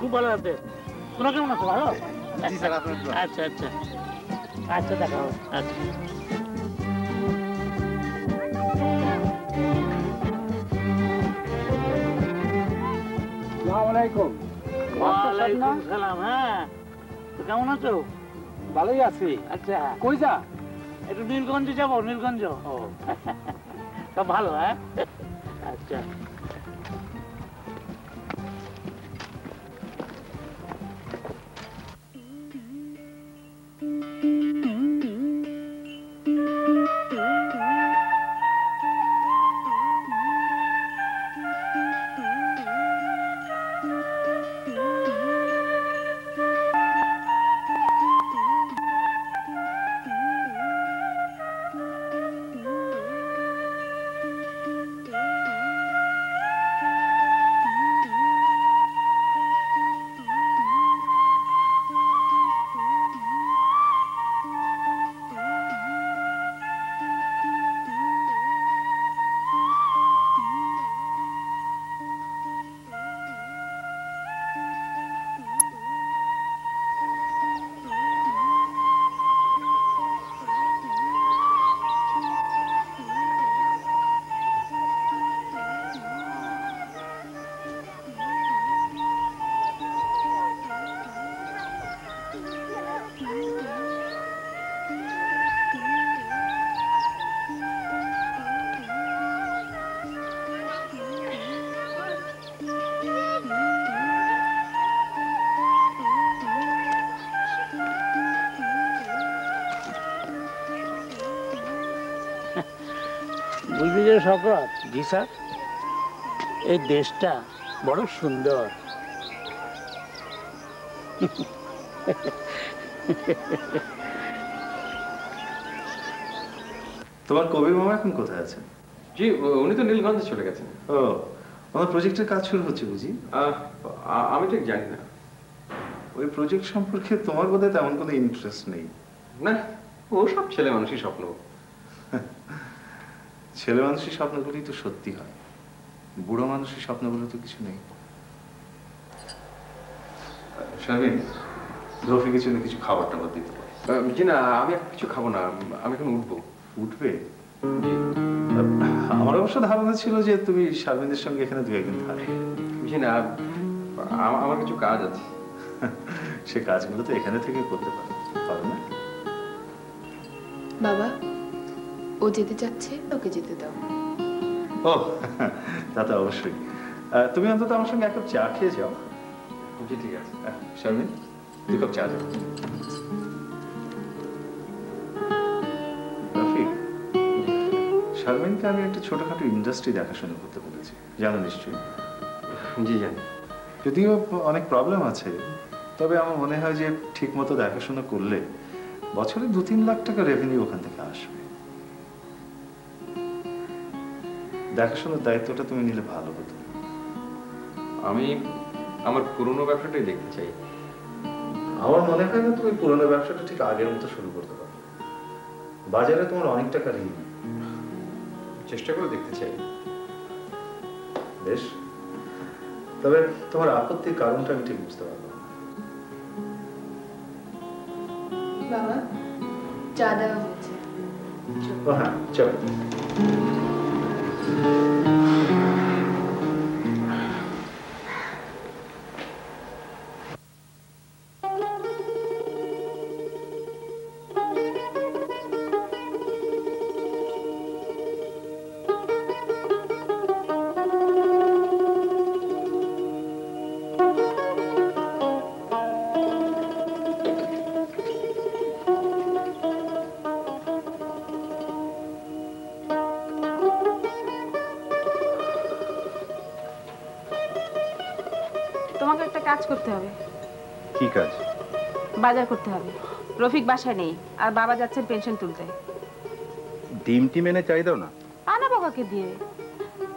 খুব ভালো আছে। তোমরা কেমন আছো? ভালো? জি স্যার, আপনার আচ্ছা আচ্ছা আচ্ছা, দেখা হবে। আচ্ছা। আসসালামাইকুম। ওয়ালাইকুম সালাম। হ্যাঁ, তো কেমন আছো? ভালোই আছি। আচ্ছা, কই যা? একটু নীলগঞ্জে যাবো। নীলগঞ্জ। ও সব ভালো? হ্যাঁ, আচ্ছা। বুঝলি যে শকত? জি স্যার। এই দেশটা বড় সুন্দর। তোমার কবির মামা এখন কোথায় আছেন? জি, উনি তো নীলগঞ্জে চলে গেছেন। ও, আমার প্রজেক্টের কাজ শুরু হচ্ছে বুঝি? আমি ঠিক জানি না। ওই প্রজেক্ট সম্পর্কে তোমার বোধহয় তেমন কোনো ইন্টারেস্ট নেই। না, ও সব ছেলে মানুষই স্বপ্ন। ছেলে মানুষের স্বপ্নগুলি তো সত্যি হয়, বুড়ো মানুষের স্বপ্নগুলো তো কিছু নেই। শামিন, রফিকের জন্য কিছু খাবার টাবার দিতে পারো? জি না, আমি এখন কিছু খাবো না, আমি এখন উঠবো। উঠবে? আমার অবশ্য ধারণা ছিল যে তুমি শারমিনের সঙ্গে এখানে 2 একদিন থাকবে। জি না, আমার কিছু কাজ আছে। সে কাজগুলো তো এখানে থেকে করতে পারো না? বাবা, ও যেতে চাচ্ছে, ওকে যেতে দাও। ও, তা তো অবশ্যই। তুমি অন্তত আমার সঙ্গে 1 কাপ চা খেয়ে যাও। জি ঠিক আছে। শারমিন, 2 কাপ চা দাও। রফিক, শারমিনকে আমি একটা ছোটখাটো ইন্ডাস্ট্রি দেখাশোনা করতে বলেছি, জানো নিশ্চয়ই? জি জানি। যদিও অনেক প্রবলেম আছে, তবে আমার মনে হয় যে ঠিক মতো দেখাশোনা করলে বছরে 2-3 লাখ টাকা রেভিনিউ ওখান থেকে আসবে। দেখাশোনার দায়িত্বটা তুমি নিলে ভালো হতো। আমি আমার পুরনো ব্যবসাটাই দেখতে চাই। আমার মনে হয় না তুমি পুরনো ব্যবসাটা ঠিক আগের মতো শুরু করতে পারো। বাজারে তোমার অনেক টাকা ঋণ। চেষ্টা করে দেখতে চাই। বেশ, তবে তোমার আপত্তির কারণটা আমি ঠিক বুঝতে পারবো না। বাবা, চা দেওয়া হয়েছে। ও হ্যাঁ, চলো। তোমাকে একটা কাজ করতে হবে। কি কাজ? বাজার করতে হবে। রফিক বাসায় নেই, আর বাবা যাচ্ছেন পেনশন তুলতে। ডিম টিম এনে চাই দাও না। আনাবো কাকে দিয়ে?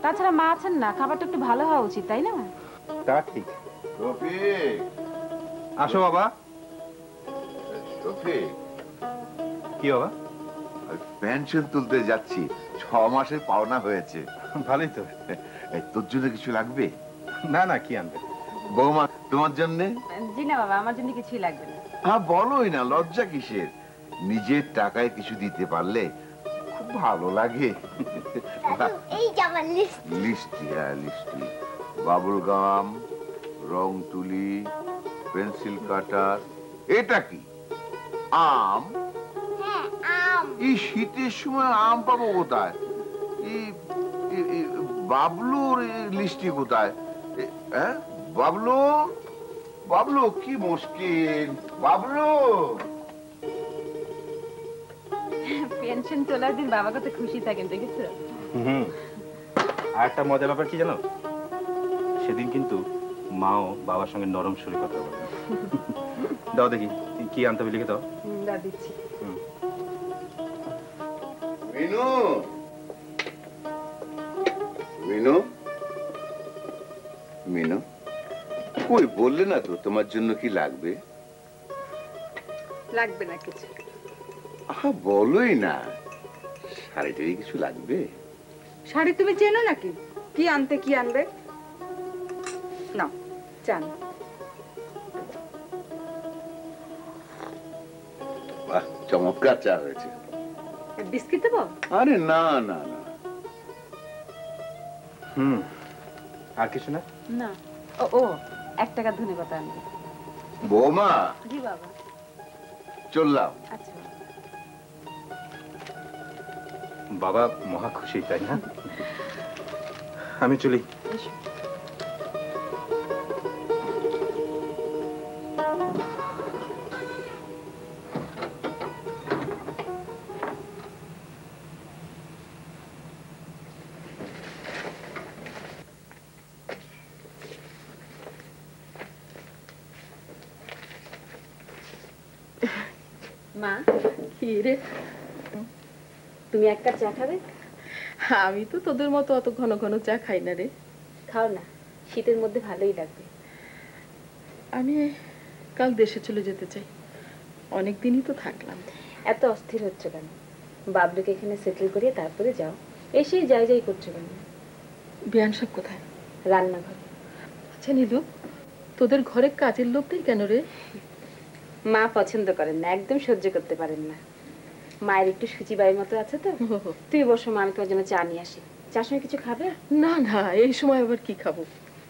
তাছাড়া মা আছেন না, খাবারটা একটু ভালো হওয়া উচিত, তাই না? তা ঠিক। রফিক, আসো বাবা। রফিক, কি বাবা? পেনশন তুলতে যাচ্ছি, 6 মাসের পাওনা হয়েছে। ভালোই তো। তোর জন্য কিছু লাগবে? না না, কি আনবে? বৌমা তোমার জন্যে? জি না বাবা, আমার জন্য কিছুই লাগবে না। হ্যাঁ বলোই না, লজ্জা কিসের? নিজের টাকায় কিছু দিতে পারলে খুব ভালো লাগে। এই জামার লিস্ট। লিস্টি, হ্যাঁ লিস্টি, বাবুল গাম, রং তুলি, পেন্সিল কাটার। এটা কি? আম? হ্যাঁ আম। এই শীতের সময় আম পাবো কোথায়? বাবলুর লিস্টি কোথায়? হ্যাঁ বাবলু, বাবলু কি মুশকিল। বাবলু, পেনশন তোলার দিন বাবা কত খুশি থাকেন দেখেছো? আর একটা মজার ব্যাপার কি জানো, সেদিন কিন্তু মাও বাবার সঙ্গে নরম সুরে কথা বলে। দাও দেখি কি আনতে হবে, লিখে দাও। দা দিচ্ছি। মিনু, মিনু, মিনু, কই বললে না তো তোমার জন্য কি লাগবে? লাগবে না কিছু। আহা বলোই না, শাড়িটারি কিছু লাগবে? শাড়ি তুমি চেনো নাকি? কি আনতে কি আনবে? না চান। বাহ, চমৎকার চা হয়েছে। বিস্কিট দেবো? আরে না না না। আর কিছু না? না। ও ও 1 টাকা ধন্যবাদ আনবে। বৌমা জি বাবা। চললাম। আচ্ছা বাবা মহা খুশি, তাই না? আমি চলি। এসো। মা, কি রে? তুমি 1 কাপ চা খাবে? আমি তো তোদের মতো অত ঘন ঘন চা খাই না রে। খাও না, শীতের মধ্যে ভালোই লাগবে। আমি কাল দেশে চলে যেতে চাই, অনেক দিনই তো থাকলাম। এত অস্থির হচ্ছে কেন? বাবলুকে এখানে সেটেল করিয়ে তারপরে যাও। এসেই যাই যাই করছো কেন? বিয়ান সাহেব কোথায়? রান্নাঘরে। আচ্ছা নীলু, তোদের ঘরে কাজের লোক নেই কেন রে? মা পছন্দ করেন না, একদম সহ্য করতে পারেন না। মায়ের একটু সুচিবাইয়ের মতো আছে তো। তুই বসো মা, আমি তোমার জন্য চা নিয়ে আসি। চার সঙ্গে কিছু খাবে? না না, এই সময় আবার কি খাবো?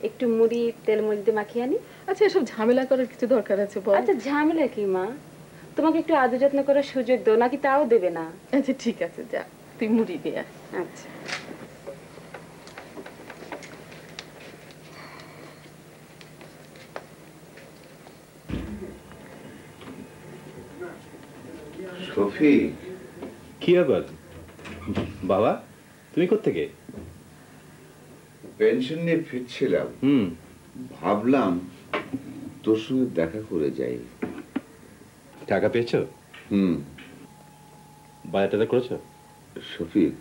একটু মুড়ি তেল মুড়ি দিয়ে মাখিয়ে আনি। আচ্ছা এসব ঝামেলা করার কিছু দরকার আছে বল? আচ্ছা ঝামেলা কি মা? তোমাকে একটু আদর যত্ন করার সুযোগ দাও, নাকি তাও দেবে না? আচ্ছা ঠিক আছে, যা তুই মুড়ি দিয়ে আয়। আচ্ছা। সফি, কি আবার বাবা, তুমি কোত্থেকে? পেনশন নিয়ে ফিরছিলাম, ভাবলাম তোর সঙ্গে দেখা করে যাই। টাকা পেয়েছো? বাজারটা করেছো? শফিক,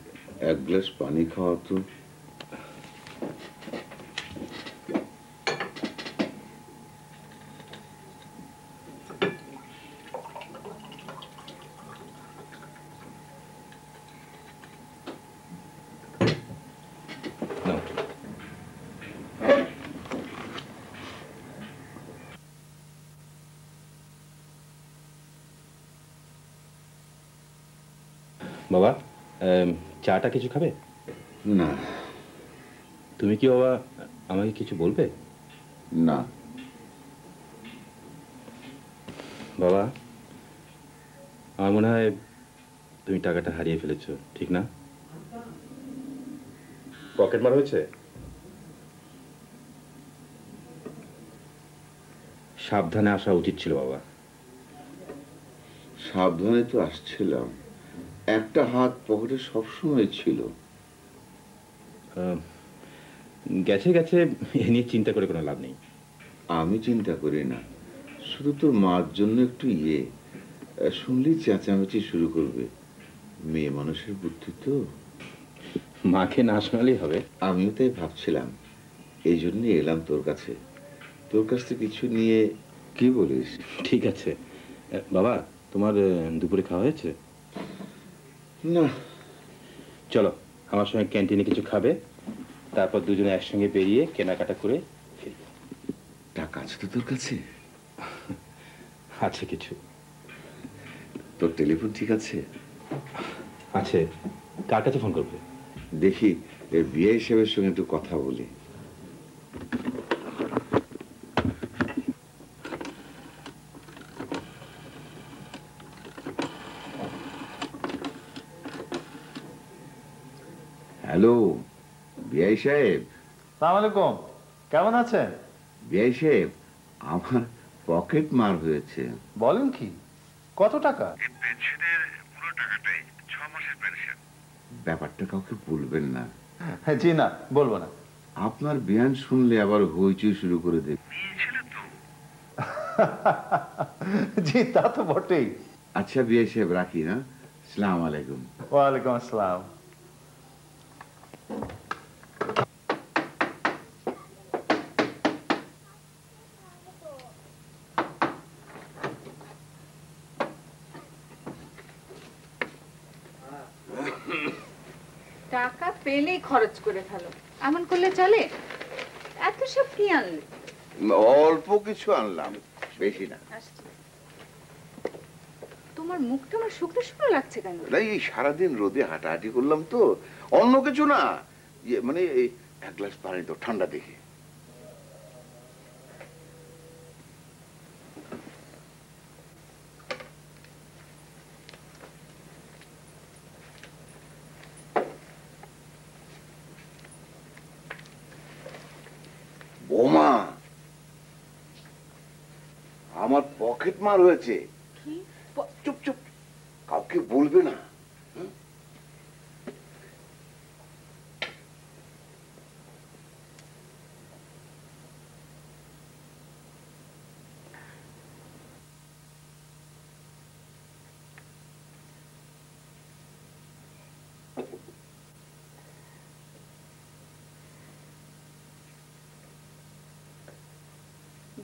1 গ্লাস পানি খাওয়া তো। বাবা চাটা কিছু খাবে? না। তুমি কি বাবা আমাকে কিছু বলবে? না বাবা, আমার মনে হয় তুমি টাকাটা হারিয়ে ফেলেছো, ঠিক না? পকেট মার হয়েছে? সাবধানে আসা উচিত ছিল বাবা। সাবধানে তো আসছিলাম, একটা হাত পকেটে সবসময় ছিল। গেছে গেছে, এ নিয়ে চিন্তা করে কোনো লাভ নেই। আমি চিন্তা করি না, শুধু তোর মার জন্য একটু শুনলেই চেঁচামেচি শুরু করবে। মেয়ে মানুষের বুদ্ধি তো। মাকে না শোনালেই হবে। আমিও তাই ভাবছিলাম, এই জন্য এলাম তোর কাছে। তোর কাছ থেকে কিছু নিয়ে, কি বলিস? ঠিক আছে বাবা, তোমার দুপুরে খাওয়া হয়েছে? না। চলো আমার সঙ্গে ক্যান্টিনে কিছু খাবে, তারপর দুজনে একসঙ্গে বেরিয়ে কেনাকাটা করে ফিরব। আছে তো তোর কাছে? আছে কিছু। তোর টেলিফোন ঠিক আছে? আছে। কার কাছে ফোন করবে? দেখি এর বিয়ে হিসেবের সঙ্গে একটু কথা বলি। হ্যালো বিআই সাহেব। সালাম আলাইকুম, কেমন আছেন? বিআই সাহেব, আমার পকেট মার হয়েছে। বলেন কি? কত টাকা? পেনশনের পুরো টাকাটাই 6 মাসের পেনশন। ব্যাপারটা কাউকে বলবেন না। জি না, বলবো না। আপনার বয়ান শুনলে আবার হইচই শুরু করে দেবে। জি তা তো বটেই। আচ্ছা বিআই সাহেব রাখি না। আসসালামু আলাইকুম। ওয়ালাইকুম আসসালাম। টাকা পেলেই খরচ করে ফেলো, এমন করলে চলে? এত সব কি আনলে? অল্প কিছু আনলাম, বেশি না। তোমার মুখটা আমার শুকনো শুকনো লাগছে কেন? এই সারাদিন রোদে হাঁটাহাঁটি করলাম তো, অন্য কিছু না। মানে এক গ্লাস পানি তো, ঠান্ডা দেখে। বোমা, আমার পকেট মার হয়েছে। চুপ চুপ, কাউকে বলবে না।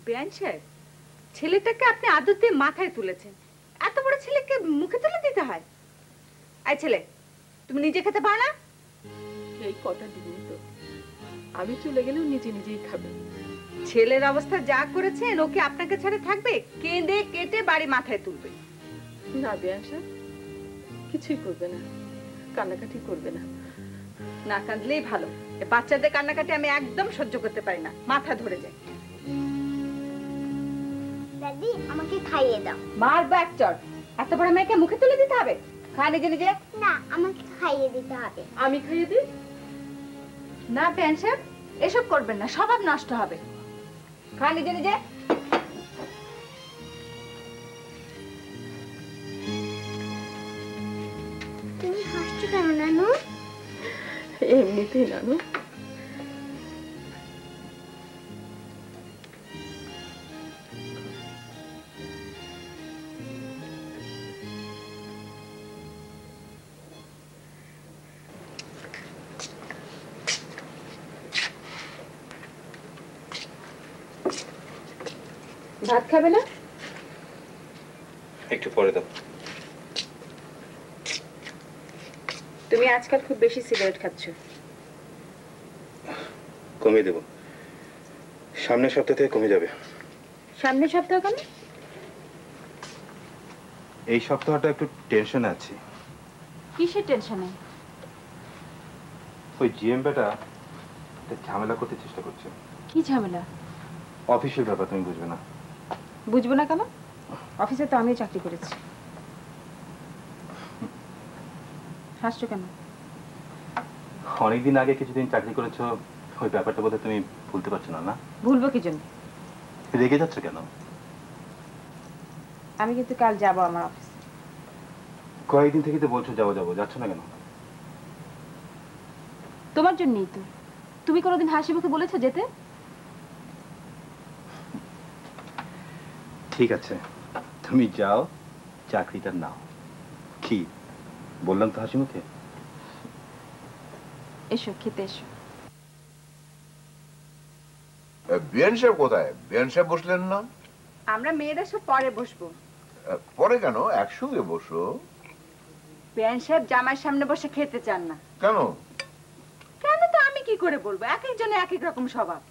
বেআইন সাহেব, ছেলেটাকে আপনি আদর দিয়ে মাথায় তুলেছেন, এত বড় ছেলেকে মুখে তুলে দিতে হয়? এই ছেলে, তুমি নিজে খেতে পারো না? এই কথা দিবি তো, আমি চলে গেলেও নিজে নিজেই খাবে। ছেলের অবস্থা যা করেছেন, ওকে আপনাকে ছেড়ে থাকবে? কেঁদে কেটে বাড়ি মাথায় তুলবে। না বেআইন সাহেব, কিছুই করবে না, কান্নাকাটি করবে না। না কাঁদলেই ভালো। এ বাচ্চাদের কান্নাকাটি আমি একদম সহ্য করতে পারি না, মাথা ধরে যায়। দাদি আমাকে খাইয়ে দাও। মারবো এক চড়। এত বড় মেয়েকে মুখে তুলে দিতে হবে? খা নিজে নিজে। না, আমাকে খাইয়ে দিতে হবে। আমি খাইয়ে দিই? না বেআইন সাহেব, এসব করবেন না, স্বভাব নষ্ট হবে। খা নিজে নিজে। তুমি হাসছো কেন নানু? এমনিতেই নানু। ভাত খাবে না? একটু পরে দাও। তুমি আজকাল খুব বেশি সিগারেট খাচ্ছ। কমিয়ে দেব, সামনের সপ্তাহ থেকে কমে যাবে। সামনের সপ্তাহ কেন? এই সপ্তাহটা একটু টেনশনে আছি। কিসের টেনশনে? ওই জিএম বেটা একটা ঝামেলা করতে চেষ্টা করছে। কি ঝামেলা? অফিসের ব্যাপার, তুমি বুঝবে না। বুঝবো না কেন? অফিসে তো আমিও চাকরি করেছি। হাসছো কেন? অনেকদিন আগে কিছুদিন চাকরি করেছো, ওই ব্যাপারটা বোধহয় তুমি ভুলতে পারছো না। না ভুলবো কি জন্য? রেগে যাচ্ছ কেন? আমি কিন্তু কাল যাবো আমার অফিসে। কয়েকদিন থেকে তো বলছো যাবো যাবো, যাচ্ছ না কেন? তোমার জন্যই তো। তুমি কোনোদিন হাসি মুখে বলেছো যেতে? ঠিক আছে, তুমি যাও, চাকরিটা নাও। কি বললাম তো হাসি মুখে? এসো, খেতে এসো। বিয়ান সাহেব কোথায়? বিয়ান সাহেব বসলেন না? আমরা মেয়েরা সব পরে বসবো। পরে কেন, একসঙ্গে বসো। বেআইন সাহেব জামাইয়ের সামনে বসে খেতে চান না। কেন? কেন তো আমি কি করে বলবো, এক একজনের এক এক রকম স্বভাব।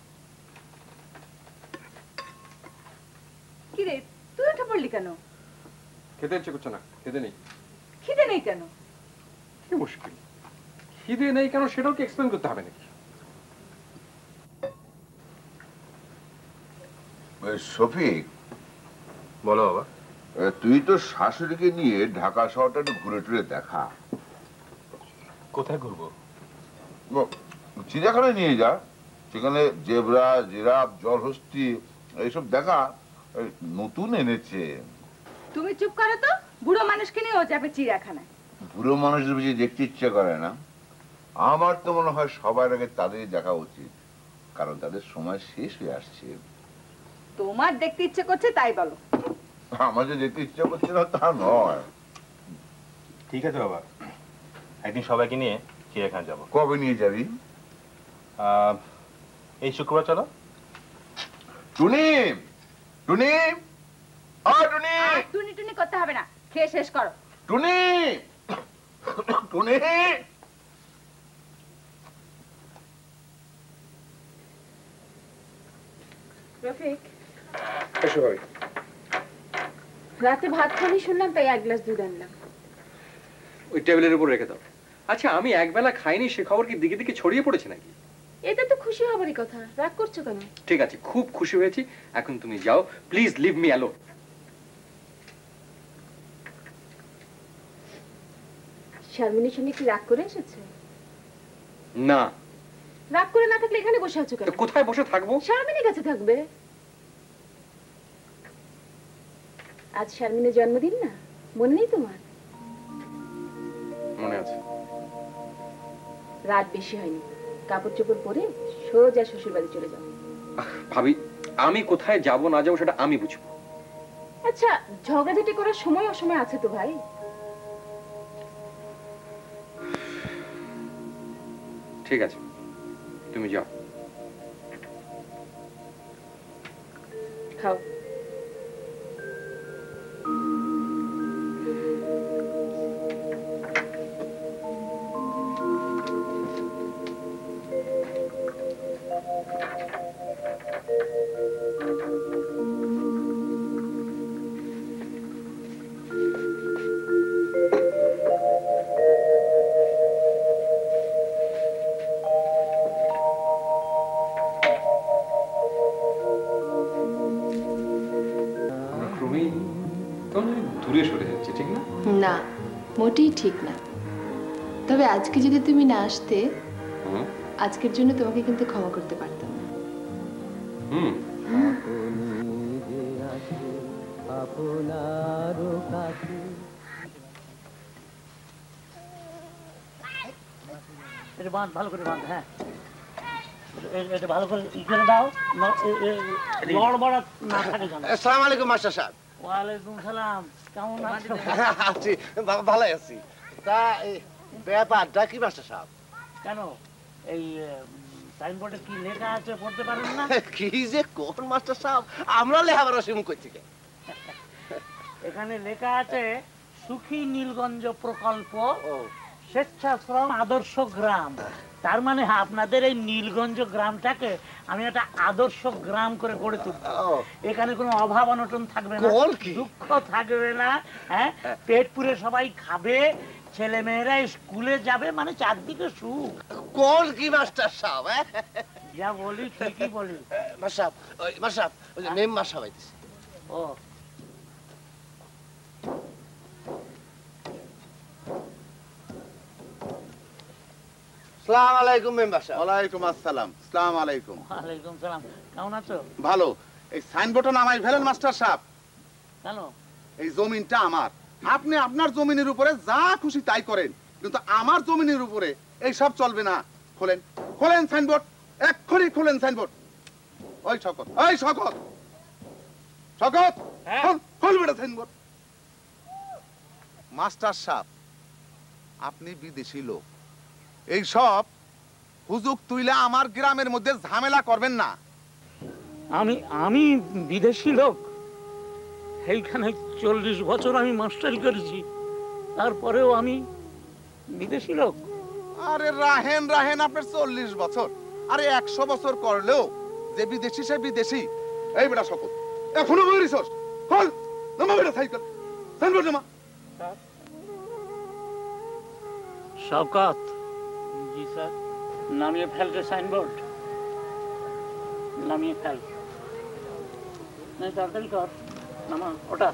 কি রে, তুই উঠে পড়লি কেন? খেতে ইচ্ছে করছে না, খেতে নেই। খিদে নেই কেন? কি মুশকিল, খিদে নেই কেন সেটাও কি এক্সপ্লেন করতে হবে নাকি? শফিক, বলো বাবা। তুই তো শাশুড়িকে নিয়ে ঢাকা শহরটা একটু ঘুরে টুরে দেখা। কোথায় ঘুরবো? চিড়িয়াখানায় নিয়ে যা, সেখানে জেব্রা, জিরাফ, জলহস্তি এইসব দেখা নতুন এনেছে। তুমি চুপ করো তো, বুড়ো মানুষকে নিয়ে ও যাবে চিড়িয়াখানায়। বুড়ো মানুষদের বুঝি দেখতে ইচ্ছে করে না? আমার তো মনে হয় সবার আগে তাদের দেখা উচিত, কারণ তাদের সময় শেষ হয়ে আসছে। তোমার দেখতে ইচ্ছে করছে তাই বলো। আমার যে দেখতে ইচ্ছে করছে না তা নয়। ঠিক আছে বাবা, একদিন সবাইকে নিয়ে চিড়িয়াখানা যাবো। কবে নিয়ে যাবি? এই শুক্রবার চলো। টুনি, টুনি, টুনি, টুনি টুনি করতে হবে না, খেয়ে শেষ করো। টুনি, টুনি। রফিক, এসো ভাবি। রাতে ভাত খানি শুনলাম, তাই 1 গ্লাস দুধ আনলাম। ওই টেবিলের উপর রেখে দাও। আচ্ছা, আমি একবেলা খাইনি সে খবর কি দিকে দিকে ছড়িয়ে পড়েছে নাকি? এটা তো খুশি হবারই কথা, রাগ করছো কেন? ঠিক আছে, খুব খুশি হয়েছি। এখন তুমি যাও, প্লিজ লিভ মি অ্যালোন। শারমিনের সঙ্গে কি রাগ করে এসেছে? না। রাগ করে না থাকলে এখানে বসে আছো কেন? কোথায় বসে থাকবো? শারমিনের কাছে থাকবে। আজ শারমিনের জন্মদিন না, মনে নেই তোমার? মনে আছে। রাত বেশি হয়নি, কাপড় চোপড় পরে সোজা শ্বশুর বাড়ি চলে যাও। ভাবি, আমি কোথায় যাব না যাবো সেটা আমি বুঝবো। আচ্ছা, ঝগড়াঝাটি করার সময় অসময় আছে তো ভাই। ঠিক আছে, তুমি যাও। খাও। দূরে সরে যাচ্ছে, ঠিক না? না, মোটেই ঠিক না। তবে আজকে যদি তুমি না আসতে, আজকের জন্য তোমাকে কিন্তু ক্ষমা করতে পারতাম না। এটা বাঁধ, ভালো করে বাঁধ। হ্যাঁ, এটা ভালো করে ই করে দাও, নড়বড় না থাকে যেন। আসসালামু আলাইকুম মাস্টার সাহেব। ওয়ালাইকুম সালাম, কেমন আছো? আছি, ভালো আছি। তা ব্যাপারটা কি মাস্টার সাহেব? কেন, এই সাইনবোর্ডে কি লেখা আছে পড়তে পারেন না? কি যে কোন মাস্টার সাহেব, আমরা লেখাপড়া শুরু করছি। এখানে লেখা আছে সুখী নীলগঞ্জ প্রকল্প স্বেচ্ছাশ্রম আদর্শ গ্রাম। তার মানে আপনাদের এই নীলগঞ্জ গ্রামটাকে আমি একটা আদর্শ গ্রাম করে গড়ে তুলব। এখানে কোনো অভাব অনটন থাকবে না, দুঃখ থাকবে না। হ্যাঁ, পেট পুরে সবাই খাবে, ছেলে মেয়েরা স্কুলে যাবে, মানে চারদিকে সুখ। কোন কি মাস্টার সাহেব? যা বলি ঠিকই বলি। মাস্টার সাহেব, মাস্টার সাহেব, ওই যে মেম্বার সাহেব আইতেছে। ও, আসসালামু আলাইকুম মেম্বার সাহেব। ওয়ালাইকুম আসসালাম। আসসালামু আলাইকুম। ওয়ালাইকুম সালাম, কেমন আছো? ভালো। এই সাইনবোর্ডটা নামাই ফেলেন মাস্টার সাহেব। কেন? এই জমিনটা আমার। আপনি আপনার জমিনের উপরে যা খুশি তাই করেন, কিন্তু আমার জমিনের উপরে এই সব চলবে না। খোলেন, খোলেন সাইনবোর্ড, এক্ষুনি খোলেন সাইনবোর্ড। ওই শকত, ওই শকত, শকত, খোল বেটা সাইনবোর্ড। মাস্টার সাহেব, আপনি বিদেশি লোক, এই সব হুজুক তুইলা আমার গ্রামের মধ্যে ঝামেলা করবেন না। আমি বিদেশি লোক? এইখানে 40 বছর আমি মাস্টারি করেছি, তারপরেও আমি বিদেশি লোক? আরে রাহেন রাহেন, আপনার 40 বছর, আরে 100 বছর করলেও যে বিদেশি সে বিদেশি। এই বেটা শপথ, এখনো বলিস খোল নামা বেটা সাইকেল সাইনবোর্ড নামা শওকত। জি স্যার। নামিয়ে ফেল রে সাইনবোর্ড, নামিয়ে ফেল। তাড়াতাড়ি কর, নামা ওটা।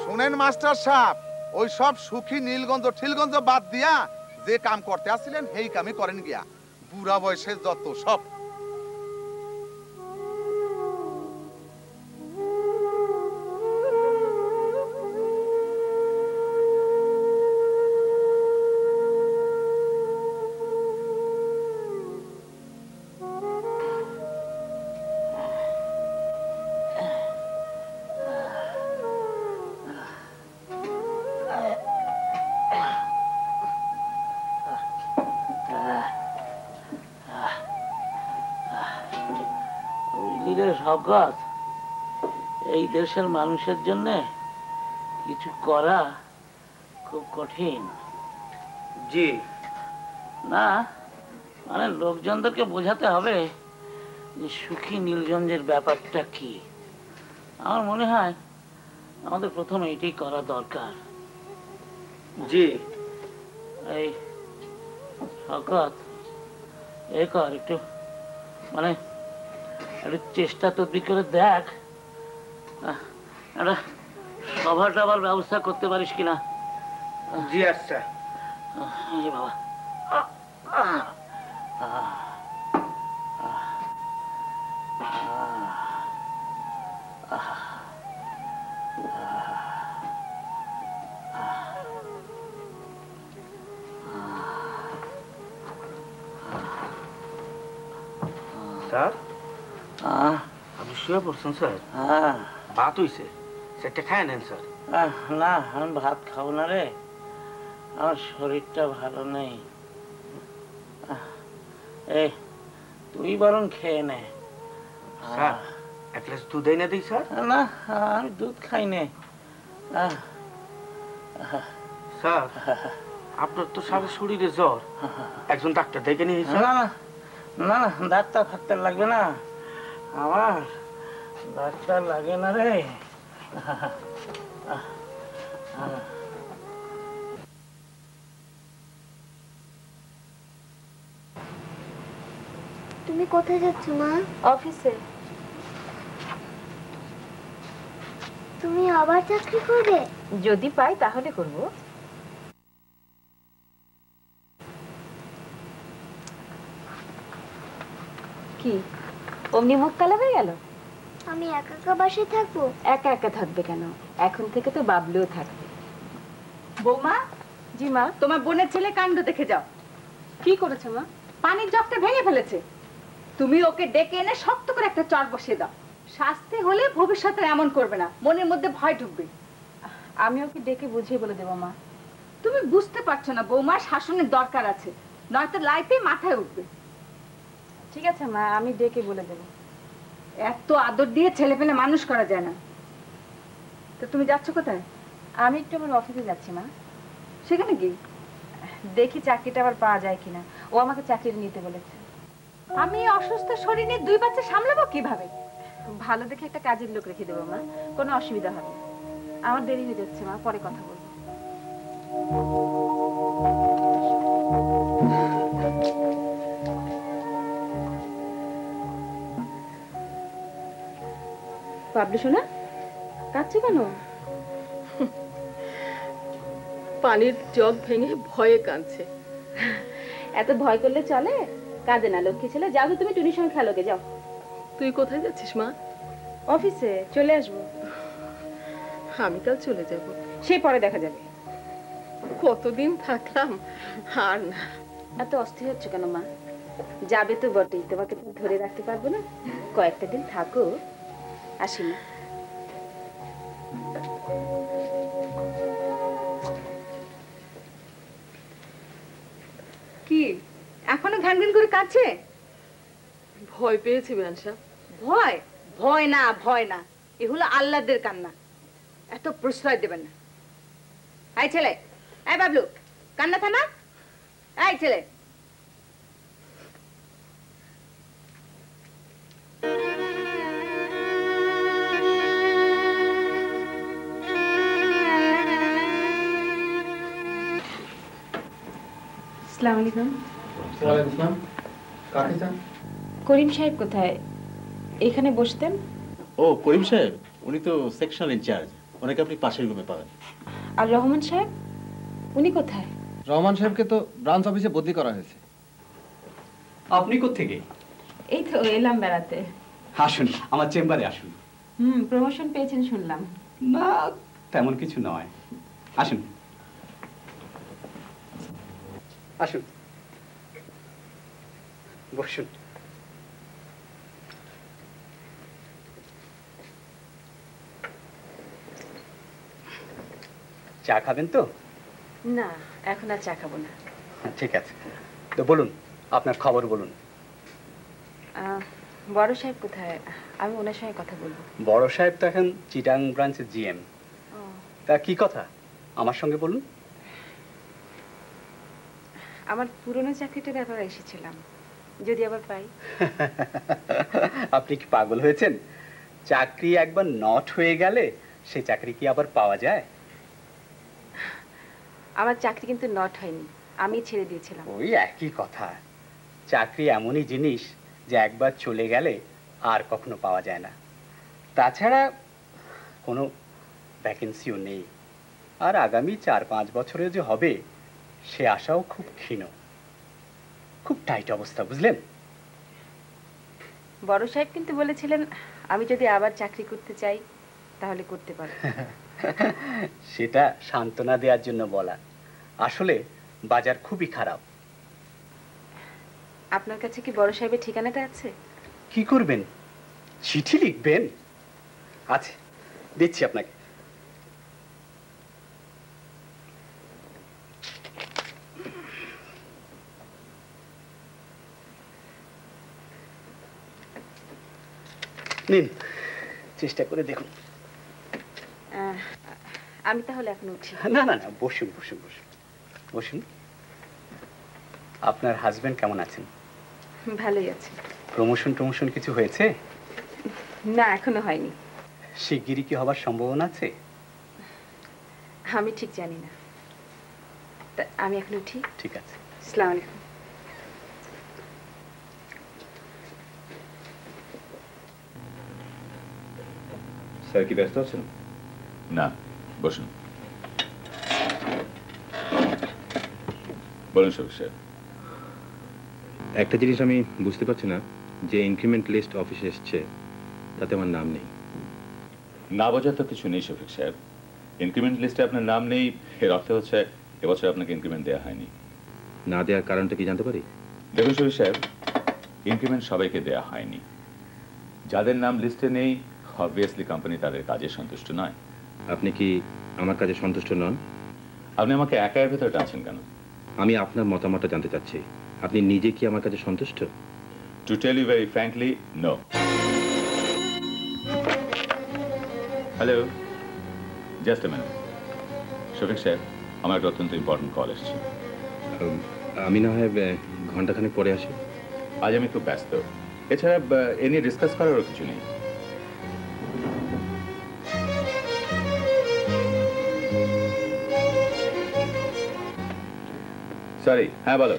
শুনেন মাস্টার সাহেব, ওই সব সুখী নীলগঞ্জ ঠিলগঞ্জ বাদ দিয়া যে কাম করতে আসছিলেন সেই কামই করেন গিয়া। বুড়া বয়সের যত সব। শওকত, এই দেশের মানুষের জন্য কিছু করা খুব কঠিন। জি না মানে লোকজনদেরকে বোঝাতে হবে যে সুখী নীলগঞ্জের ব্যাপারটা কি। আমার মনে হয় আমাদের প্রথম এইটাই করা দরকার। জি এই শওকত, এ কর একটু, মানে একটু চেষ্টা তদবির করে দেখ একটা সভা টভার ব্যবস্থা করতে পারিস কিনা। জি আচ্ছা। এই বাবা, স্যার আপনি শুয়ে পড়ছেন স্যার? ভাত হইছে, সেটা খায় নেন স্যার। না আমি ভাত খাবো না রে, আমার শরীরটা ভালো নেই। এই তুই বরং খেয়ে নে। স্যার এক গ্লাস দুধ এনে দিই স্যার? না আমি দুধ খাই নে। স্যার আপনার তো সারা শরীরে জ্বর, একজন ডাক্তার ডেকে নিয়ে না না না না, ডাক্তার ফাক্তার লাগবে না, আমার ডাক্তার লাগে না রে। তুমি কোথায় যাচ্ছ মা? অফিসে। তুমি আবার চাকরি করবে? যদি পাই তাহলে করব। কি অমনি মুখ কালো হয়ে গেল? আমি একা একা বাসায় থাকবো? একা একা থাকবে কেন, এখন থেকে তো বাবলুও থাকবে। বৌমা। জি মা। তোমার বোনের ছেলে কাণ্ড দেখে যাও। কি করেছে মা? পানির জগটা ভেঙে ফেলেছে। তুমি ওকে ডেকে এনে শক্ত করে একটা চড় বসিয়ে দাও। শাস্তি হলে ভবিষ্যতে এমন করবে না, মনের মধ্যে ভয় ঢুকবে। আমি ওকে ডেকে বুঝিয়ে বলে দেবো মা। তুমি বুঝতে পারছো না বৌমা, শাসনের দরকার আছে, নয়তো লাইতে মাথায় উঠবে। ঠিক আছে মা, আমি ডেকে বলে দেবো। এত আদর দিয়ে ছেলে পেলে মানুষ করা যায় না। তো তুমি যাচ্ছ কোথায়? আমি একটু আমার অফিসে যাচ্ছি মা। সেখানে কি? দেখি চাকরিটা আবার পাওয়া যায় কিনা। ও আমাকে চাকরি নিতে বলেছে। আমি অসুস্থ শরীর নিয়ে 2 বাচ্চা সামলাবো কিভাবে? ভালো দেখে একটা কাজের লোক রেখে দেবো মা, কোনো অসুবিধা হবে না। আমার দেরি হয়ে যাচ্ছে মা, পরে কথা বলবো। বাবলু শোনা, কাঁদছো কেন? পানির জগ ভেঙে ভয়ে কাঁদছে। এত ভয় করলে চলে? কাঁদে না লক্ষ্মী ছেলে। যাও তো তুমি টুনির সঙ্গে খেলোগে, যাও। তুই কোথায় যাচ্ছিস মা? অফিসে চলে আসবো। আমি কাল চলে যাব। সেই পরে দেখা যাবে। কতদিন থাকলাম আর না। এত অস্থির হচ্ছে কেন মা? যাবে তো বটেই, তোমাকে তো ধরে রাখতে পারবো না। কয়েকটা দিন থাকো, আসি না। কি এখনো ঘ্যান ঘ্যান করে কাঁদছে? ভয় পেয়েছি বেনসা। ভয়? ভয় না, ভয় না, এ হলো আল্লাহদের কান্না। এত প্রশ্রয় দেবেন না। এই ছেলে, এই বাবলু, কান্না থামা। এই ছেলে, আসসালামু আলাইকুম। ওয়ালাইকুম আসসালাম। কাকে চান? করিম সাহেব কোথায়? এখানে বসতেন। ও করিম সাহেব, উনি তো সেকশনাল ইনচার্জ, ওনাকে আপনি পাশের রুমে পাবেন। আর রহমান সাহেব, উনি কোথায়? রহমান সাহেবকে তো ব্রাঞ্চ অফিসে বদলি করা হয়েছে। আপনি কোত্থেকে? এই তো এলাম বেড়াতে। আসুন, আমার চেম্বারে আসুন। প্রমোশন পেয়েছেন শুনলাম। না, তেমন কিছু নয়। আসুন আসুন, বসুন। চা খাবেন তো? না, এখন আর চা খাবো না। ঠিক আছে, তো বলুন, আপনার খবর বলুন। বড় সাহেব কোথায়? আমি ওনার সঙ্গে কথা বলবো। বড় সাহেব তো এখন চিটাং ব্রাঞ্চের জিএম। তা কি কথা, আমার সঙ্গে বলুন। আমার পুরনো চাকরিটার ব্যাপারে এসেছিলাম, যদি আবার পাই। আপনি কি পাগল হয়েছেন? চাকরি একবার নট হয়ে গেলে সেই চাকরি কি আবার পাওয়া যায়? আমার চাকরি কিন্তু নট হয়নি, আমি ছেড়ে দিয়েছিলাম। ওই একই কথা। চাকরি এমনই জিনিস যে একবার চলে গেলে আর কখনো পাওয়া যায় না। তাছাড়া কোনো ভ্যাকেন্সিও নেই। আর আগামী 4-5 বছরে যে হবে সে আশাও খুব ক্ষীণ। খুব টাইট অবস্থা, বুঝলেন? বড় সাহেব কিন্তু বলেছিলেন আমি যদি আবার চাকরি করতে চাই তাহলে করতে পারবো। সেটা সান্ত্বনা দেওয়ার জন্য বলা। আসলে বাজার খুবই খারাপ। আপনার কাছে কি বড় সাহেবের ঠিকানাটা আছে? কি করবেন? চিঠি লিখবেন? আছে, দিচ্ছি আপনাকে। নিন, চেষ্টা করে দেখুন। আমি তাহলে এখন উঠি। না না না, বসুন বসুন বসুন বসুন। আপনার হাজবেন্ড কেমন আছেন? ভালোই আছে। প্রমোশন কিছু হয়েছে? না, এখনো হয়নি। শিগগিরই কি হবার সম্ভাবনা আছে? আমি ঠিক জানি না। আমি এখন উঠি। ঠিক আছে। আসসালামু আলাইকুম। স্যার কি ব্যস্ত আছেন? না, বসুন। বলুন শফিক সাহেব। একটা জিনিস আমি বুঝতে পারছি না, যে ইনক্রিমেন্ট লিস্ট অফিসে এসছে তাতে আমার নাম নেই। না বোঝার তো কিছু নেই শফিক সাহেব। ইনক্রিমেন্ট লিস্টে আপনার নাম নেই, এর অর্থ হচ্ছে এবছর আপনাকে ইনক্রিমেন্ট দেওয়া হয়নি। না দেওয়ার কারণটা কি জানতে পারি? দেখুন শফিক সাহেব, ইনক্রিমেন্ট সবাইকে দেওয়া হয়নি। যাদের নাম লিস্টে নেই, অবভিয়াসলি কোম্পানি তাদের কাজে সন্তুষ্ট নয়। আপনি কি আমার কাজে সন্তুষ্ট নন? আপনি আমাকে একার ভেতরে টানছেন কেন? আমি আপনার মতামতটা জানতে চাচ্ছি। আপনি নিজে কি আমার কাছে সন্তুষ্ট? To tell you very frankly, no. Hello, just a minute. Shafiq সাহেব, আমার একটা অত্যন্ত ইম্পর্টেন্ট কল এসেছে। আমি না হয় ঘন্টাখানেক পরে আসি। আজ আমি খুব ব্যস্ত। এছাড়া এ নিয়ে ডিসকাস করারও কিছু নেই। সরি, হ্যাঁ বলো।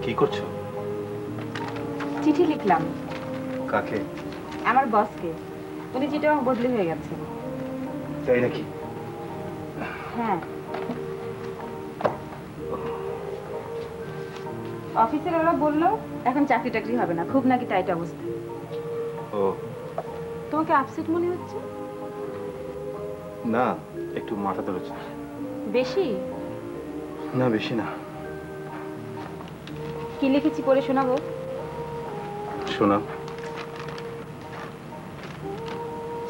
কি করছো? চিঠি লিখলাম। কাকে? আমার বসকে। উনি যেটা বদলি হয়ে গেছে। তাই নাকি? হ্যাঁ। অফিসের ওরা বললো এখন চাকরি টাকরি হবে না, খুব নাকি টাইট অবস্থা। ও, তোমাকে আপসেট মনে হচ্ছে? না, একটু মাথা ধরেছে। বেশি না, বেশি না। কি লিখেছি পড়ে শোনাবো? শোনা।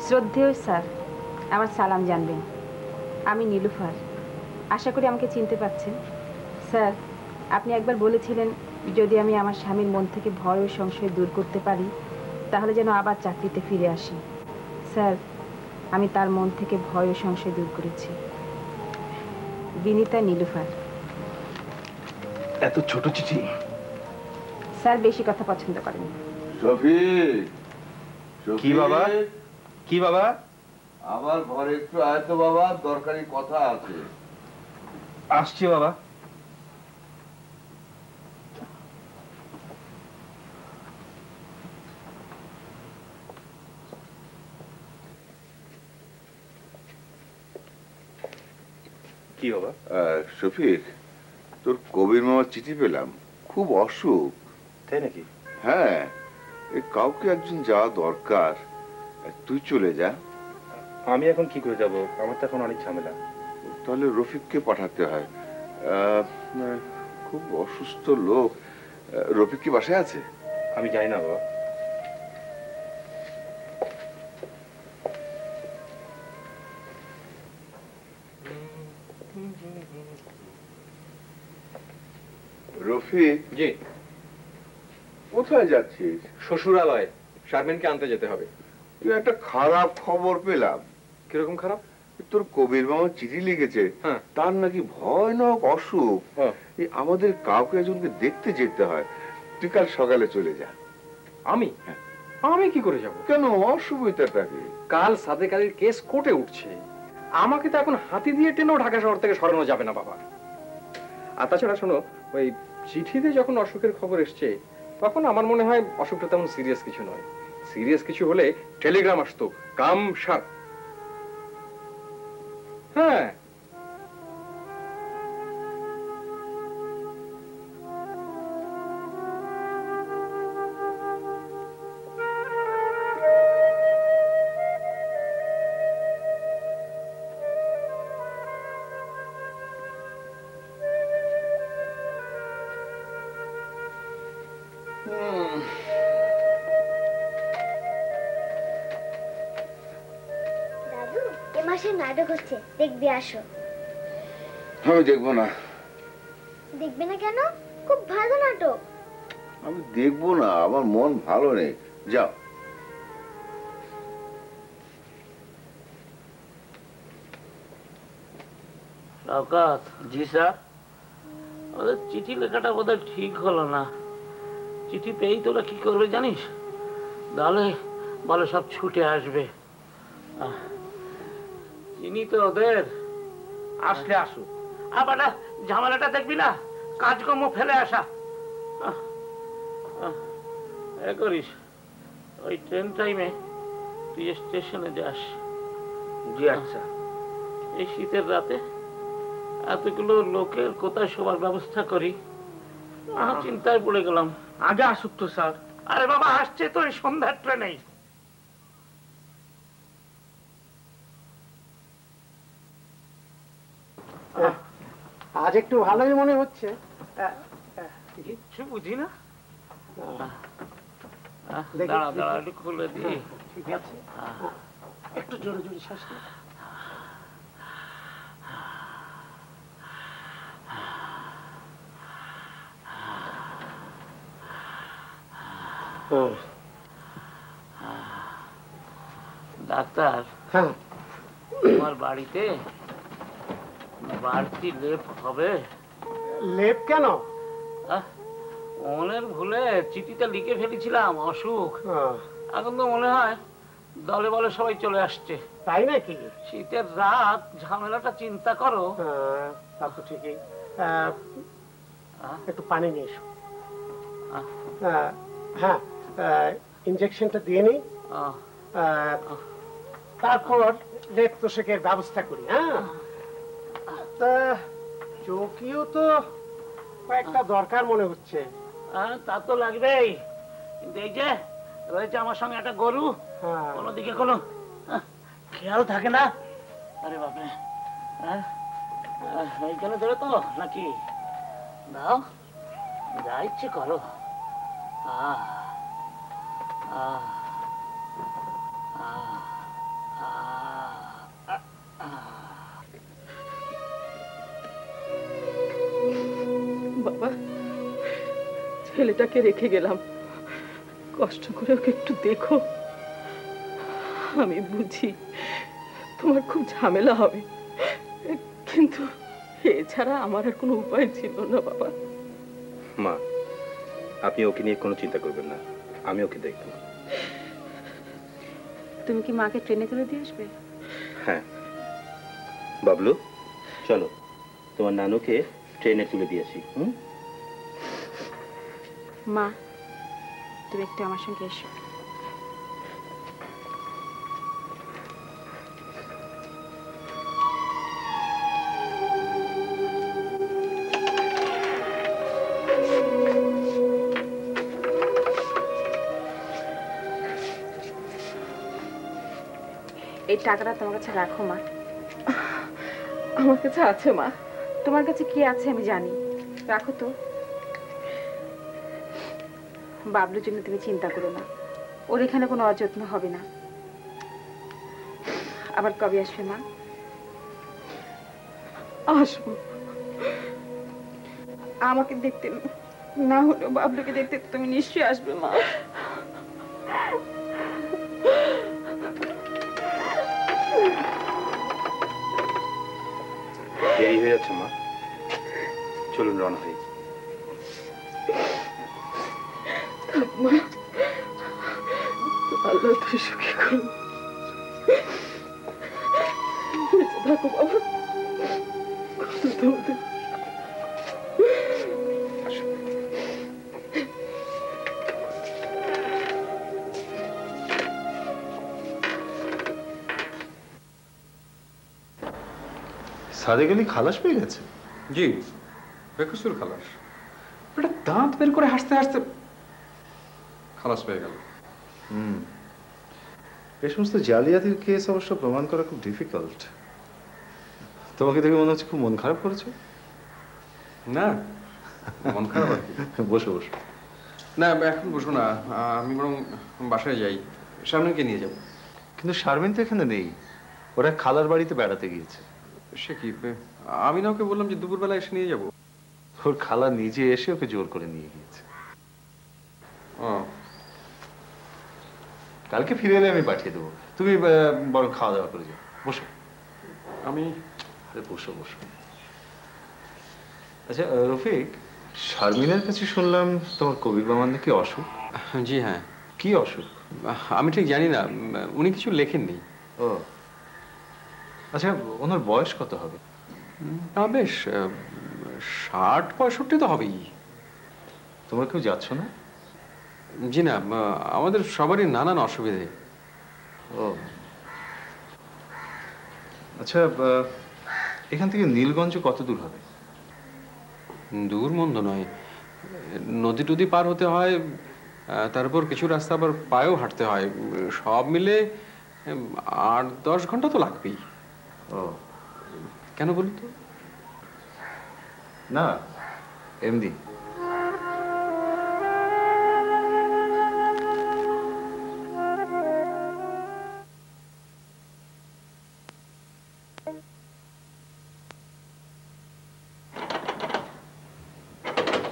শ্রদ্ধেয় স্যার, আমার সালাম জানবেন। আমি নীলুফার। আশা করি আমাকে চিনতে পারছেন। স্যার, আপনি একবার বলেছিলেন যদি আমি আমার স্বামীর মন থেকে ভয় ও সংশয় দূর করতে পারি তাহলে যেন আবার চাকরিতে ফিরে আসি। স্যার, আমি তার মন থেকে ভয় ও সংশয় দূর করেছি। বিনীতা নীলুফার। এত ছোট চিঠি? স্যার বেশি কথা পছন্দ করেন না। শফিক, কি বাবা? কি বাবা? আমার ঘরে একটু আয় তো বাবা, দরকারি কথা আছে। আসছি বাবা। কি বাবা? শফিক, তোর কবির মামার চিঠি পেলাম, খুব অসুখ। তাই নাকি? হ্যাঁ, কাউকে একজন যাওয়া দরকার, তুই চলে যা। আমি এখন কি করে যাব? আমার তো এখন অনেক ঝামেলা। তাহলে রফিককে পাঠাতে হয়। খুব অসুস্থ লোক। রফিক কি বাসায় আছে? আমি জানি না বাবা। রফিক। জি। কোথায় যাচ্ছিস? শ্বশুরালয়, শারমিনকে আনতে যেতে হবে। তুই একটা খারাপ খবর পেলাম। কিরকম খারাপ? তোর কবির মামা চিঠি লিখেছে, তার নাকি ভয়ানক অসুখ। আমাদের কাউকে একজনকে দেখতে যেতে হয়, তুই কাল সকালে চলে যা। আমি? আমি কি করে যাব? কেন, অসুবিধাটা কি? কাল সাদেক আলীর কেস কোর্টে উঠছে, আমাকে তো এখন হাতি দিয়ে টেনেও ঢাকা শহর থেকে সরানো যাবে না বাবা। আর তাছাড়া শোনো, ওই চিঠিতে যখন অসুখের খবর এসছে তখন আমার মনে হয় অসুখটা তেমন সিরিয়াস কিছু নয়। সিরিয়াস কিছু হলে টেলিগ্রাম আসতো, কাম সার। হ্যাঁ, দাদু, এ মাসে নাটক হচ্ছে, দেখবি আসো। আমি দেখবো না। দেখবে না কেন? খুব ভালো নাটক। আমি দেখবো না, আমার মন ভালো নেই। যাও। শওকত। জি স্যার। ওদের চিঠি লেখাটা বোধহয় ঠিক হলো না। চিঠি পেয়েই তোরা কি করবে জানিস? তাহলে বলে সব ছুটে আসবে। চিনি তো ওদের। আসলে আসুক, আবার ঝামেলাটা দেখবি না, কাজকর্ম ফেলে আসা। এ করিস, ওই ট্রেন টাইমে তুই স্টেশনে যাস। জি আচ্ছা। এই শীতের রাতে এতগুলো লোকের কোথায় শোবার ব্যবস্থা করি, চিন্তায় পড়ে গেলাম। আগে আসুক তো স্যার। আরে বাবা, আসছে তো এই সন্ধ্যার ট্রেনেই। আজ একটু ভালোই মনে হচ্ছে। কিচ্ছু বুঝি না। দেখি, দাঁড়া দাঁড়া, একটু খুলে দিই। ঠিক আছে, একটু জোরে জোরে শ্বাস নে। ডাক্তার, তোমার বাড়িতে বাড়তি লেপ হবে? লেপ কেন? মনের ভুলে চিঠিটা লিখে ফেলেছিলাম, অসুখ। এখন তো মনে হয় দলে বলে সবাই চলে আসছে। তাই নাকি? শীতের রাত, ঝামেলাটা চিন্তা করো। তা তো ঠিকই। একটু পানি নিয়ে এসো। হ্যাঁ, ইনজেকশনটা দিয়ে নেই, তারপর লেপ তোষকের ব্যবস্থা করি। হ্যাঁ, তা চৌকিও তো কয়েকটা দরকার মনে হচ্ছে। তা তো লাগবেই, কিন্তু এই যে রয়েছে আমার সঙ্গে একটা গরু, কোনোদিকে কোনো খেয়াল থাকে না। আরে বাপরে, এইখানে ধরে তো নাকি? দাও, যা ইচ্ছে করো। ছেলেটাকে রেখে গেলাম, কষ্ট করে ওকে একটু দেখো। আমি বুঝি তোমার খুব ঝামেলা হবে, কিন্তু এছাড়া আমার আর কোনো উপায় ছিল না বাবা। মা, আপনি ওকে নিয়ে কোনো চিন্তা করবেন না, আমি ওকে দেখব। তুমি কি মাকে ট্রেনে তুলে দিয়ে আসবে? হ্যাঁ বাবলু, চলো তোমার নানুকে ট্রেনে তুলে দিয়ে আসি। মা, তুমি একটু আমার সঙ্গে এসো। এই টাকাটা তোমার কাছে রাখো মা। আমার কাছে আছে মা। তোমার কাছে কি আছে আমি জানি, রাখো তো। বাবলুর জন্য তুমি চিন্তা করো না, ওর এখানে কোনো অযত্ন হবে না। আবার কবে আসবে মা? আসবো। আমাকে দেখতে না হলেও বাবলুকে দেখতে তুমি নিশ্চয়ই আসবে মা। দেরি হয়ে যাচ্ছে মা, চলুন রওনা হই। মা, আল্লাহ তুই সুখী করো। বেঁচে থাকো বাবা। তোমাদের সাদেক আলী খালাস পেয়ে গেছে? জি, বেকসুর খালাস। এটা দাঁত বের করে হাসতে হাসতে খালাস পেয়ে গেল। এই সমস্ত জালিয়াতির কেস অবশ্য প্রমাণ করা খুব ডিফিকাল্ট। তোমাকে দেখে মনে হচ্ছে খুব মন খারাপ করেছো। না, মন খারাপ আর কি। বসো বসো। না, এখন বসবো না, আমি বরং বাসায় যাই, শারমিনকে নিয়ে যাব। কিন্তু শারমিন তো এখানে নেই, ওরা খালার বাড়িতে বেড়াতে গিয়েছে। সে কি, আমি না ওকে বললাম যে দুপুরবেলা এসে নিয়ে যাব। ওর খালা নিজে এসে ওকে জোর করে নিয়ে গিয়েছে। কালকে ফিরে এলে আমি পাঠিয়ে দেবো, তুমি বরং খাওয়া দাওয়া করে যাও। বসো। আমি বসো বসো। আচ্ছা রফিক, শারমিনের কাছে শুনলাম তোমার কবির মামার নাকি অসুখ। জি হ্যাঁ। কি অসুখ? আমি ঠিক জানি না, উনি কিছু লেখেননি। ও আচ্ছা, ওনার বয়স কত হবে? বেশ 60-65 তো হবেই। তোমরা কেউ যাচ্ছ না? জি না, আমাদের সবারই নানান অসুবিধে। ও আচ্ছা, এখান থেকে নীলগঞ্জ কত দূর হবে? দূর মন্দ নয়, নদী টদি পার হতে হয়, তারপর কিছু রাস্তা আবার পায়েও হাঁটতে হয়, সব মিলে 8-10 ঘন্টা তো লাগবেই। ও কেন বলুন তো? না এমনি।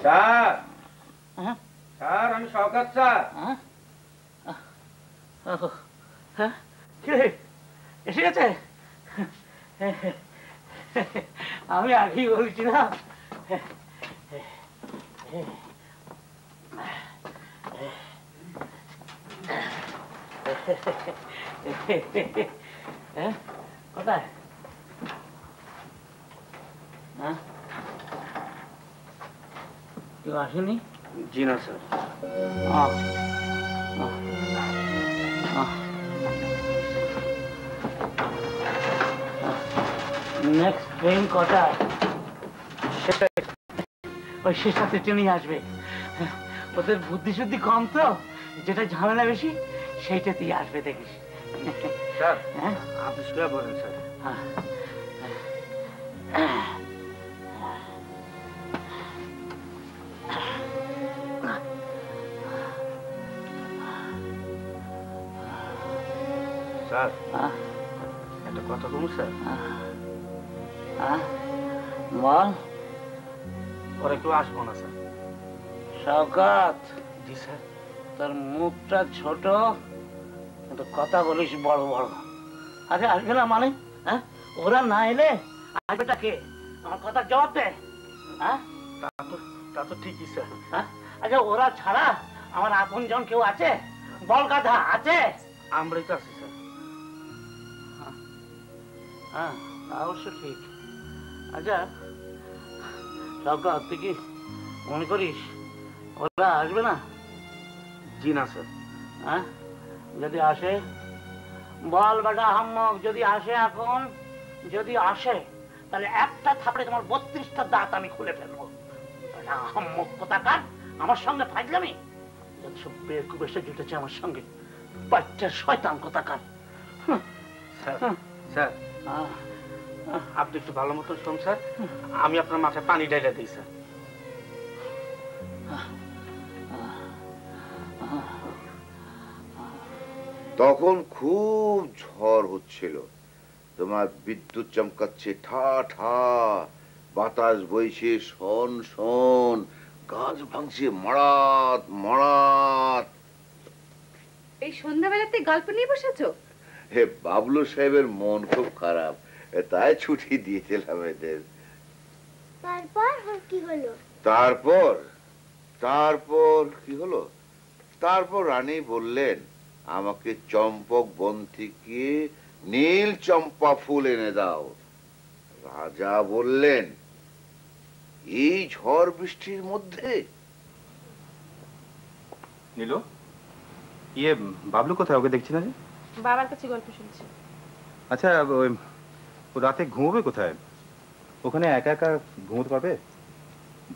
স্যার, স্যার আমি শওকত স্যার। হ্যাঁ কি রে, এসে গেছে? আমি আগেই বলছিলাম। কোথায়? কেউ আসেনি? জি না স্যার। নেক্সট ট্রেন কটায়? ওই সে সাথে ট্রেনেই আসবে। ওদের বুদ্ধি শুদ্ধি কম তো, যেটা ঝামেলা বেশি সেইটাতেই আসবে দেখিস। স্যার আপনি শুয়ে পড়েন স্যার। স্যার একটা কথা বলুন স্যার। বল। পরে কেউ আসবো না স্যার, শওকত। জি স্যার। তোর মুখটা ছোট কিন্তু কথা বলিস বড় বড়। আরে আসবে না মানে? হ্যাঁ, ওরা না এলে আসবেটা কে? আমার কথা জবাব দে। হ্যাঁ, তা তো ঠিকই স্যার। হ্যাঁ, আচ্ছা ওরা ছাড়া আমার আপনজন কেউ আছে? বল গাধা, আছে? আমরাই তো আছি স্যার। হ্যাঁ, অবশ্য ঠিক। আচ্ছা শওকত, তুই কি মনে করিস ওরা আসবে না? জি না স্যার। হ্যাঁ, যদি আসে বল বেটা হাম্মক, যদি আসে এখন, যদি আসে তাহলে একটা থাপড়ে তোমার 32টা দাঁত আমি খুলে ফেলবো। বেটা হাম্মক কোথাকার, আমার সঙ্গে ফাইজলামি, যত সব বেকুব এসে জুটেছে আমার সঙ্গে, বাচ্চা শয়তান কোথাকার। স্যার স্যার আপনি একটু ভালো মতন শুন স্যার, আমি আপনার মাথায় পানি ঢেলে দিই স্যার। তখন খুব ঝড় হচ্ছিল, তোমার বিদ্যুৎ চমকাচ্ছে ঠা ঠা, বাতাস বইছে শন শন, গাছ ভাঙছে মড়াত মড়াত। এই সন্ধ্যাবেলাতে গল্প নিয়ে বসেছো? হে, বাবলু সাহেবের মন খুব খারাপ, তাই ছুটি দিয়েছিলাম এদের। তারপর কি হলো? তারপর তারপর কি হলো? তারপর রানী বললেন আমাকে চম্পক বন থেকে নীল চম্পা ফুল এনে দাও। রাজা বললেন এই ঝড় বৃষ্টির মধ্যে? নীলু, বাবলু কোথায়? ওকে দেখছি না যে। বাবার কাছে গল্প শুনছি। আচ্ছা, ও রাতে ঘুমোবে কোথায়? ওখানে একা একা ঘুমোতে পারবে?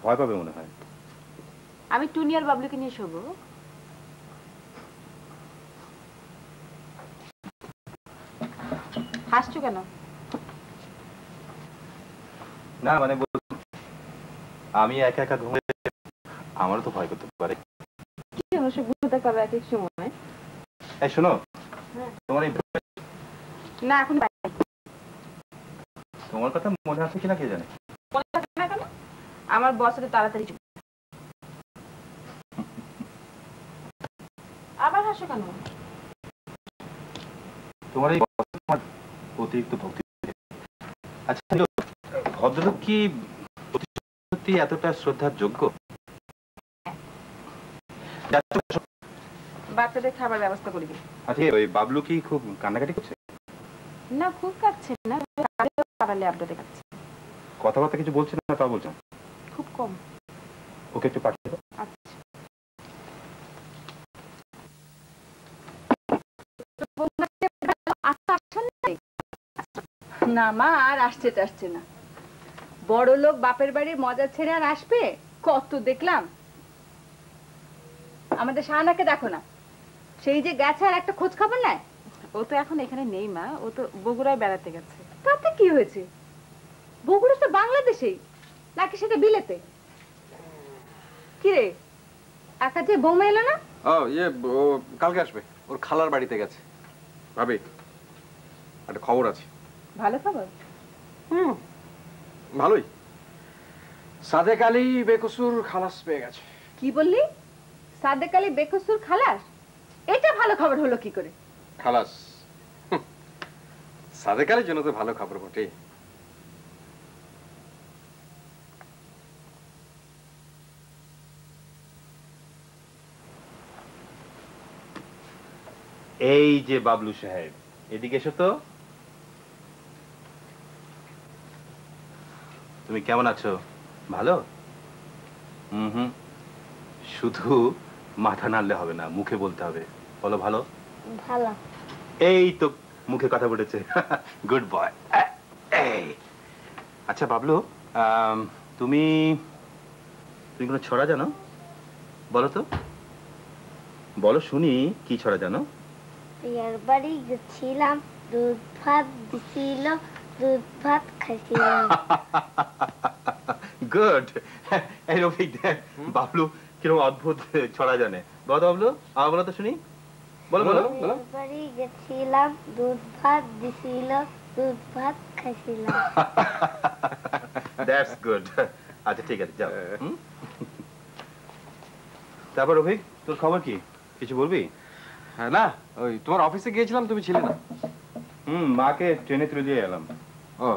ভয় পাবে মনে হয়। আমি টুনি আর বাবলুকে নিয়ে শোবো। হাসছো কেন? না মানে আমি একা একা ঘুমোতে আমারও তো ভয় করতে পারে। কি জানো, সে ঘুমোতে পারবে এক এক সময়। এই শোনো, তোমার না এখন তোমার কথা মনে আছে কিনা কে জানে। আমার বস তো তাড়াতাড়ি আবার হাসো কেন? তোমার এই অতিরিক্ত ভক্তি। আচ্ছা, ভদ্রলোক কি সত্যি এতটা শ্রদ্ধার যোগ্য? বাচ্চাদের খাবার ব্যবস্থা করি। আচ্ছা, ওই বাবলু কি খুব কান্নাকাটি করছে? না, খুব কাটছে না, পারালে আপডেটে কাটছে। কথাবার্তা কিছু বলছে না? তা বলছেন খুব কম। ওকে একটু পাঠিয়ে দাও। আচ্ছা। না মা, আর আসছে টাসছে না। বড় লোক বাপের বাড়ির মজা ছেড়ে আর আসবে? কত দেখলাম। আমাদের শাহানাকে দেখো না, সেই যে গেছে আর একটা খোঁজ খবর নেয়। ও তো এখন এখানে নেই মা, ও তো বগুড়ায় বেড়াতে গেছে। তাতে কি হয়েছে? বগুড়া তো বাংলাদেশেই, নাকি সেটা বিলেতে? কিরে, একা যে বৌমা এলো না? ও কালকে আসবে, ওর খালার বাড়িতে গেছে। ভাবি, একটা খবর আছে। ভালো খবর? ভালোই। সাদেক আলী বেকসুর খালাস পেয়ে গেছে। কি বললি? সাদেক আলী বেকসুর খালাস? এটা ভালো খবর হলো কি করে? খালাস? সাদেক আলীর জন্য তো ভালো খবর বটে। এই যে বাবলু সাহেব, এদিকে এসো তো। তুমি কেমন আছো? ভালো? হুম, শুধু মাথা নাড়লে হবে না, মুখে বলতে হবে। বলো ভালো। ভালো। এই তো মুখে কথা বলেছে। Good boy. আচ্ছা বাবলু, তুমি তুমি কোনো ছড়া জানো? বলো তো, বলো শুনি, কি ছড়া জানো? বিয়ের বাড়ি গেছিলাম, দুধ ভাত দিছিল, দুধ ভাত খাইছিলাম। গুড। এই রফিক দেখ, বাবলু কিরকম অদ্ভুত ছড়া জানে। বলো বাবলু, আমার বলো তো শুনি। বলো বলো বলো। বিয়ের বাড়ি গেছিলাম, দুধ ভাত দিছিল, দুধ ভাত খাইছিলাম। That's good. আচ্ছা ঠিক আছে, যাও। তারপর রফিক, তোর খবর কি? কিছু বলবি? হ্যাঁ, না ওই তোমার অফিসে গিয়েছিলাম, তুমি ছিলে না। মাকে ট্রেনে তুলে দিয়ে এলাম। ও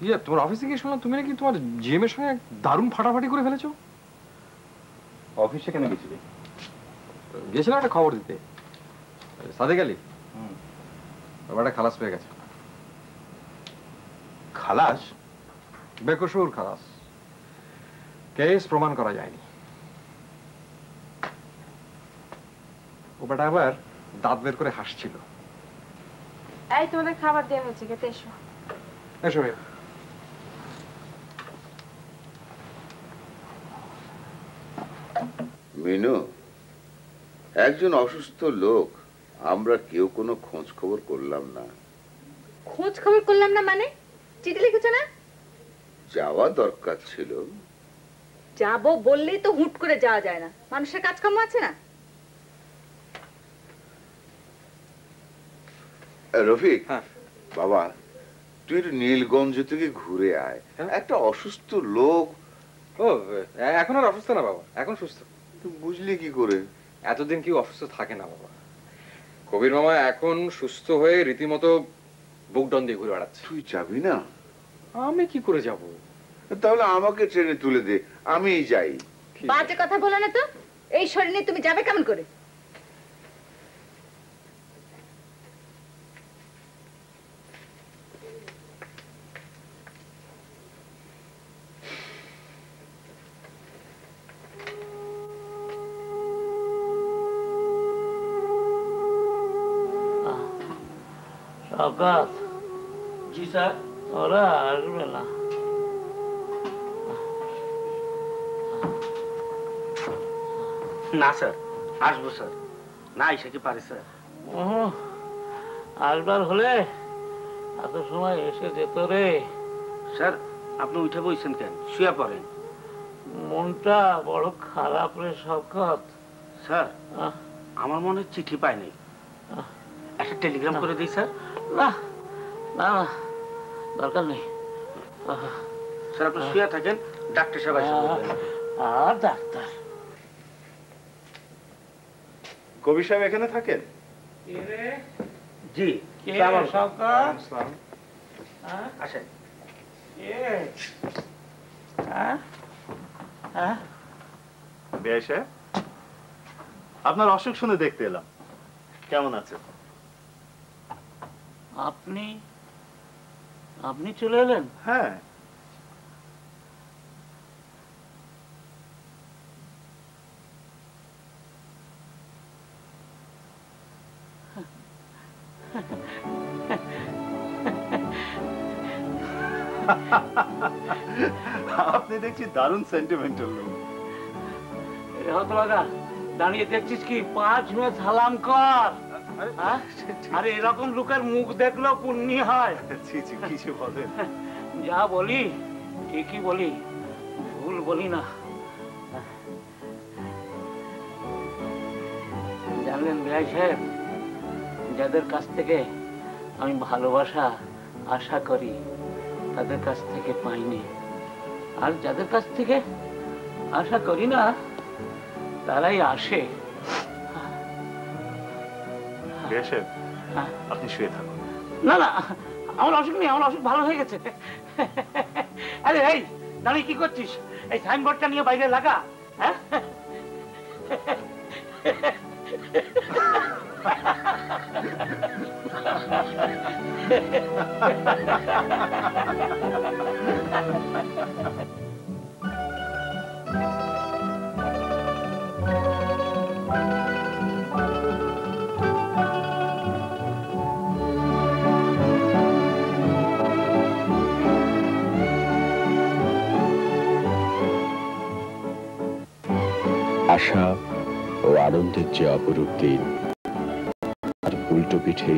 ইয়ে, তোমার অফিসে গিয়ে শুনলাম তুমি নাকি তোমার জিএম এর সঙ্গে দারুণ ফাটাফাটি করে ফেলেছো। অফিসে কেন গেছিলি? গেছিলাম একটা খবর দিতে। সাদেক আলী ব্যাপারটা খালাস পেয়ে গেছে। খালাস? বেকসুর খালাস, কেস প্রমাণ করা যায়নি। ও বেটা আবার দাঁত বের করে হাসছিল। এই তোমাদের খাবার দেওয়া হয়েছে, খেতে এসো। এসো ভাই। মিনু, একজন অসুস্থ লোক, আমরা কেউ কোনো খোঁজ খবর করলাম না। খোঁজ খবর করলাম না মানে? চিঠি লিখেছো না? যাওয়া দরকার ছিল। যাবো বললেই তো হুট করে যাওয়া যায় না, মানুষের কাজকর্ম আছে না। রফিক, বাবা তুই নীলগঞ্জ থেকে ঘুরে আয়। একটা অসুস্থ লোক। ও এখন আর অসুস্থ না বাবা, এখন সুস্থ। তুই বুঝলি কি করে? এতদিন কেউ অসুস্থ থাকে না বাবা। কবির মামা এখন সুস্থ হয়ে রীতিমতো বুক ডন দিয়ে ঘুরে বেড়াচ্ছে। তুই যাবি না? আমি কি করে যাব? তাহলে আমাকে ট্রেনে তুলে দে, আমিই যাই। বাজে কথা বলো না তো, এই শরীর নিয়ে তুমি যাবে কেমন করে? শওকত। জি স্যার। ওরা আসবে না। না স্যার, আসবো স্যার। না এসে কি পারে স্যার? আসবার হলে এত সময় এসে যেত রে। স্যার আপনি উঠে বইছেন কেন? শুয়ে পড়েন। মনটা বড় খারাপ রে শওকত। স্যার আমার মনে চিঠি পাইনি, একটা টেলিগ্রাম করে দিই স্যার। না না না, দরকার নেই। স্যার আপনি শুয়ে থাকেন, ডাক্তার সাহেব এসে বলবেন। আর ডাক্তার? কবি সাহেব এখানে থাকেন? জি। আসেন। বেশ, আপনার অসুখ শুনে দেখতে এলাম। কেমন আছেন? আপনি আপনি চলে এলেন? হ্যাঁ। আপনি দেখছি দারুণ সেন্টিমেন্টাল লোক। হতভাগা, দাঁড়িয়ে দেখছিস কি? 5 মিনিট সালাম কর। আরে এরকম লোকের মুখ দেখলেও পুণ্য হয়। কিছু বলেন? যা বলি ঠিকই বলি, ভুল বলি না। জানলেন বিআই সাহেব, যাদের কাছ থেকে আমি ভালোবাসা আশা করি তাদের কাছ থেকে পাইনি, আর যাদের কাছ থেকে আশা করি না তারাই আসে। আপনি শুয়ে থাকুন। না না, আমার অসুখ নেই, আমার অসুখ ভালো হয়ে গেছে। আরে এই দাঁড়িয়ে কি করছিস? এই সাইনবোর্ডটা নিয়ে বাইরে লাগা। হ্যাঁ, আশা ও আনন্দের যে অপরূপ দিন, আর উল্টো পিঠে